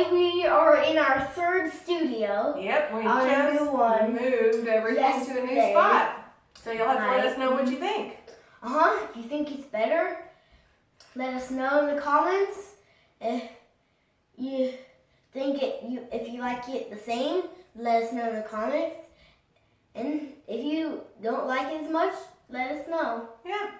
Today we are in our third studio. Yep, we just moved everything to a new spot. So you'll have to let us know what you think. If you think it's better, let us know in the comments. If you think if you like it the same, let us know in the comments. And if you don't like it as much, let us know. Yeah.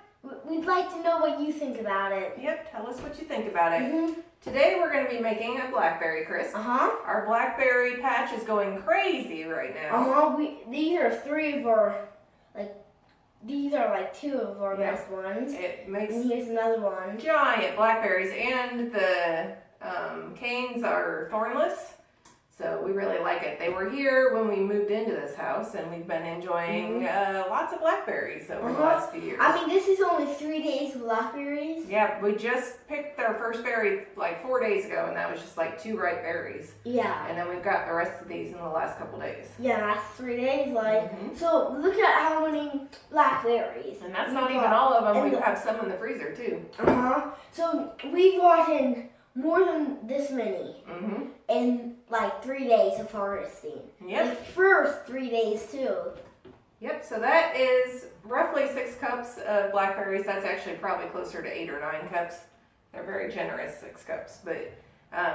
We'd like to know what you think about it. Yep, tell us what you think about it. Today we're going to be making a blackberry crisp. Our blackberry patch is going crazy right now. These are three of our, these are two of our best ones. It makes and here's another one. Giant blackberries, and the canes are thornless. So we really like it. They were here when we moved into this house, and we've been enjoying lots of blackberries over the last few years. I mean, this is only 3 days of blackberries. Yeah, we just picked our first berry 4 days ago, and that was just 2 ripe berries. Yeah. And then we've got the rest of these in the last couple days. Yeah, last 3 days. So look at how many blackberries. And that's not even all of them. We have some in the freezer too. So we've gotten more than this many in 3 days of harvesting. Yep. The first 3 days too. Yep, so that is roughly 6 cups of blackberries. That's actually probably closer to 8 or 9 cups. They're very generous 6 cups, but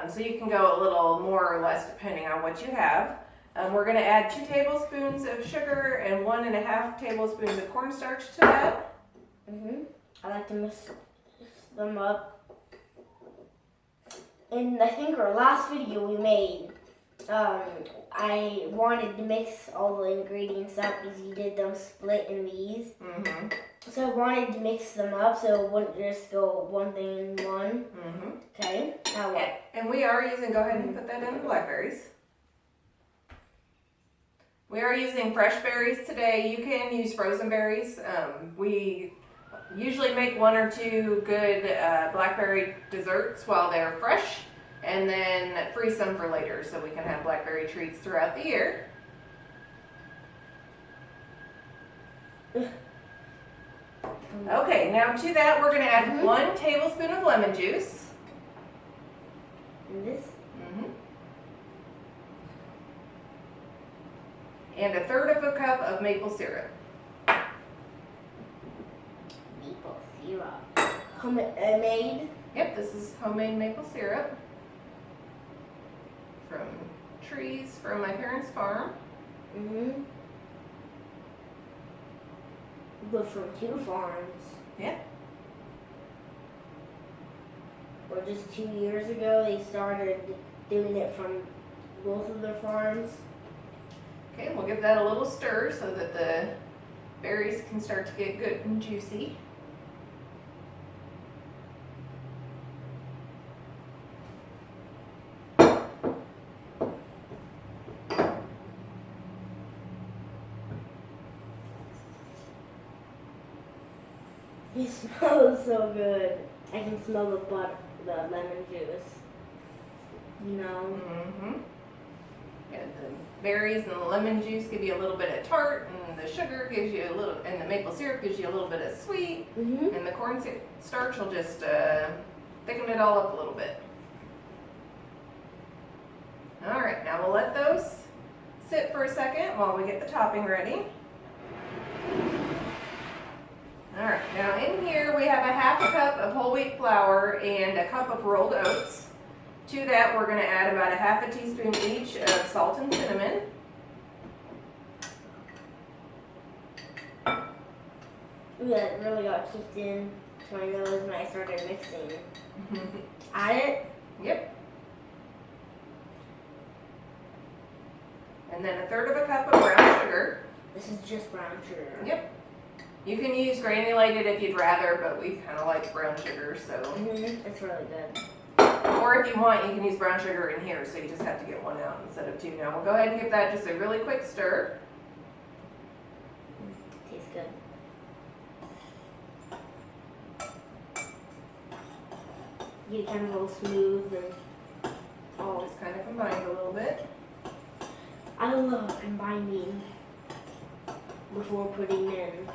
so you can go a little more or less depending on what you have. We're going to add 2 tablespoons of sugar and 1.5 tablespoons of cornstarch to that. I like to mix them up. In I think our last video we made, I wanted to mix all the ingredients up because you did them split in these. So I wanted to mix them up so it wouldn't just go one thing in one. Okay, now what? And we are using, go ahead and put that in the blackberries. We are using fresh berries today. You can use frozen berries. We usually make 1 or 2 good blackberry desserts while they're fresh, and then freeze some for later so we can have blackberry treats throughout the year. Okay, now to that we're going to add 1 tablespoon of lemon juice. And this? And 1/3 of a cup of maple syrup. Maple syrup. Homemade? Yep, this is homemade maple syrup from trees from my parents' farm. But from 2 farms. Yeah. Or just 2 years ago they started doing it from both of their farms. Okay, we'll give that a little stir so that the berries can start to get good and juicy. It smells so good. I can smell the butter, the lemon juice. You know? Yeah, the berries and the lemon juice give you a little bit of tart, and the sugar gives you a little, and the maple syrup gives you a little bit of sweet, and the corn starch will just thicken it all up a little bit. All right, now we'll let those sit for a second while we get the topping ready. All right, now in here we have 1/2 cup of whole wheat flour and 1 cup of rolled oats. To that we're going to add about 1/2 teaspoon each of salt and cinnamon. Ooh, that really got kicked in to my nose when I started mixing. Add it? Yep. And then 1/3 of a cup of brown sugar. This is just brown sugar. Yep. You can use granulated if you'd rather, but we kind of like brown sugar, so. It's really good. Or if you want, you can use brown sugar in here, so you just have to get 1 out instead of 2. Now we'll go ahead and give that just a really quick stir. Tastes good. Get it kind of all smooth and all. Just kind of combined a little bit. I love combining before putting in.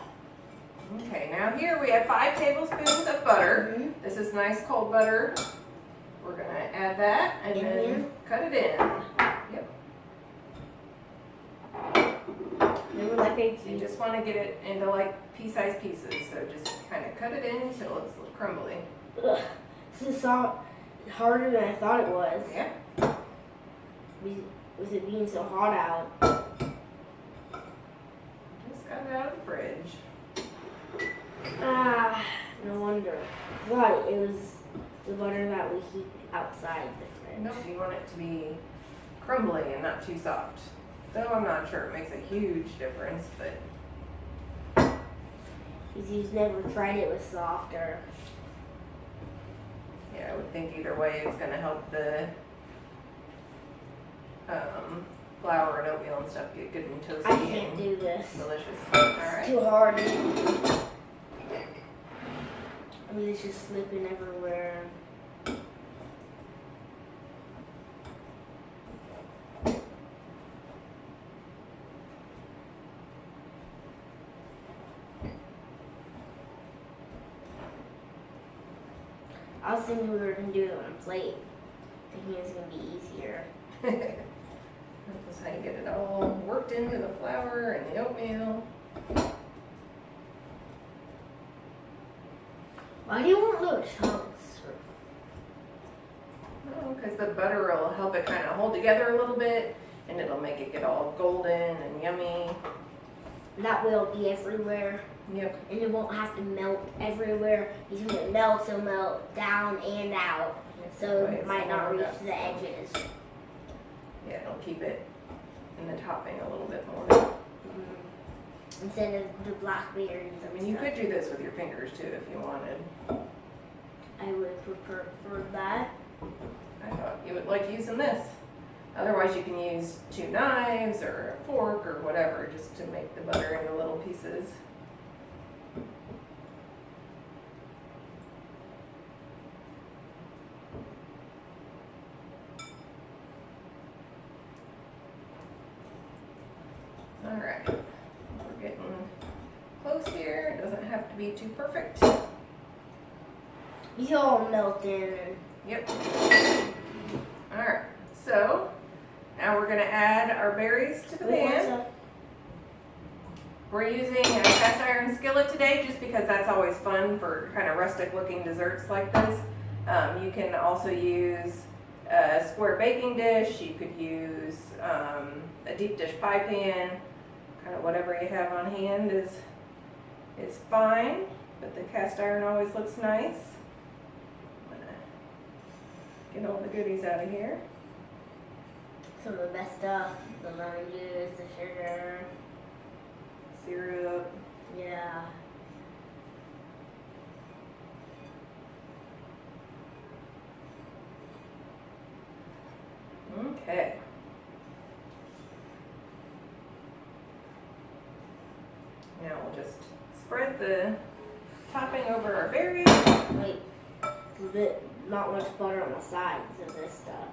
Okay, now here we have 5 tablespoons of butter. This is nice cold butter. we're gonna add that and In then here? cut it in. Remember like You just want to get it into like pea-sized pieces, so just kind of cut it in until it's crumbly. Ugh, this is so harder than I thought it was. Yeah. With it being so hot out. Just got it out of the fridge. Ah, no wonder. Right, it was the butter that we keep outside the fridge. Nope, you want it to be crumbly and not too soft. Though I'm not sure it makes a huge difference, but He's never tried it with softer. yeah, I would think either way it's going to help the flour and oatmeal and stuff get good and toasty I can't and do this. delicious. It's Alright. too hard. I mean, it's just slipping everywhere. I was thinking we were going to do it on a plate, thinking it was going to be easier. That's how you get it all worked into the flour and the oatmeal. Why do you want little chunks? Oh, because the butter will help it kind of hold together a little bit, and it'll make it get all golden and yummy. That way it'll be everywhere, Yep. and it won't have to melt everywhere. Because when it melts, it'll melt down and out, so it might not reach the edges. Yeah, it'll keep it in the topping a little bit more. Instead of the blackberries. I mean, you could do this with your fingers too if you wanted. I would prefer that. I thought you would like using this. Otherwise, you can use 2 knives or a fork or whatever just to make the butter into little pieces. All right, we're getting close here. It doesn't have to be too perfect. These all melt in. Yep. All right, so now we're gonna add our berries to the pan. We're using a cast iron skillet today just because that's always fun for kind of rustic looking desserts like this. You can also use a square baking dish. You could use a deep dish pie pan. Kind of whatever you have on hand is fine, but the cast iron always looks nice. I'm gonna get all the goodies out of here. Some of the best stuff, the lemon juice, the sugar. Syrup. Yeah. Okay. Now we'll just spread the topping over our berries. Wait, not much butter on the sides of this stuff.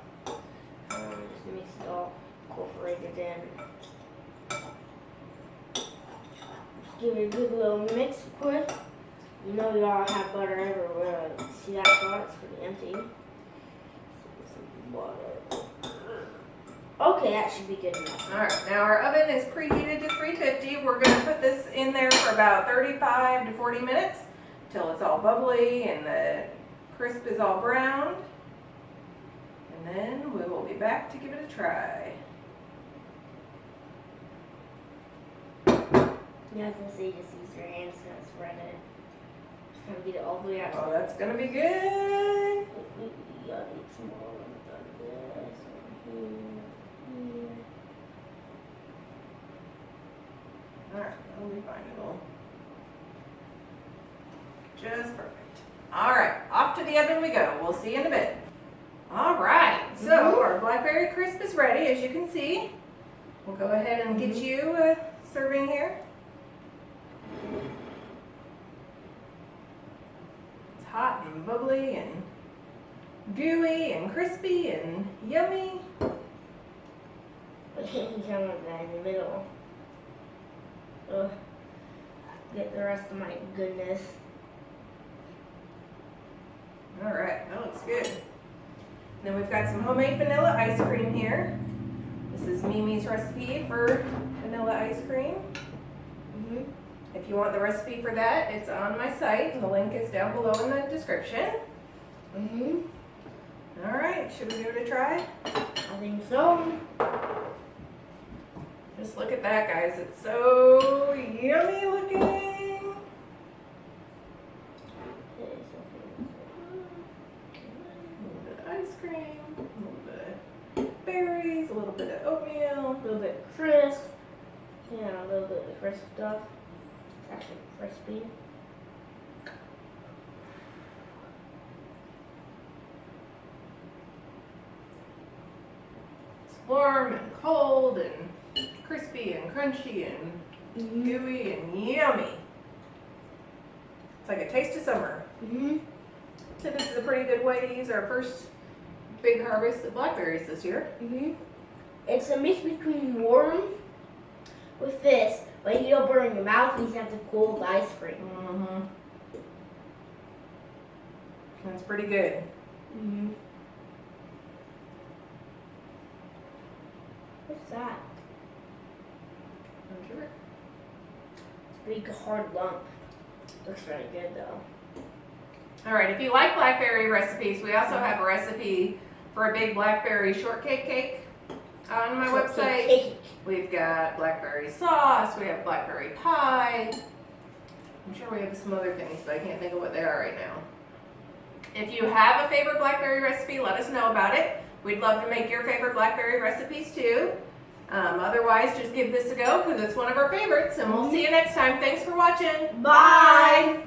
Just mix it all incorporated in. Just give it a good little mix, of course. You know you all have butter everywhere. See that spot? It's pretty empty. Some butter. Okay, that should be good enough. All right, now our oven is preheated to 350. We're going to put this in there for about 35 to 40 minutes till it's all bubbly and the crisp is all browned. And then we will be back to give it a try. You have to say just use your hands to spread it. Just kind of get it all the way out. Oh, that's going to be good. Yeah, need some more than this. Here. All right, that'll be fine. It'll just perfect. All right, off to the oven we go. We'll see you in a bit. All right, so our blackberry crisp is ready, as you can see. We'll go ahead and get you a serving here. It's hot and bubbly and gooey and crispy and yummy. But can't you tell that in the middle? Ugh. Get the rest of my goodness. All right, that looks good. Then we've got some homemade vanilla ice cream here. This is Mimi's recipe for vanilla ice cream. If you want the recipe for that, it's on my site, and the link is down below in the description. All right, should we give it a try? I think so. Just look at that, guys. It's so yummy looking. A little bit of ice cream, a little bit of berries, a little bit of oatmeal. A little bit crisp. Yeah, a little bit of crisp stuff. Actually, crispy. It's warm and cold and crispy and crunchy and gooey and yummy. It's like a taste of summer. So this is a pretty good way to use our first big harvest of blackberries this year. It's a mix between warm with this, but you don't burn your mouth. You just have to cool the ice cream. That's pretty good. What's that? I'm sure. It's a big hard lump. Looks really good though. All right, if you like blackberry recipes, we also have a recipe for a big blackberry shortcake cake on my website. Cake. We've got blackberry sauce, we have blackberry pie. I'm sure we have some other things, but I can't think of what they are right now. If you have a favorite blackberry recipe, let us know about it. We'd love to make your favorite blackberry recipes too. Otherwise, just give this a go because it's one of our favorites, and we'll see you next time. Thanks for watching. Bye.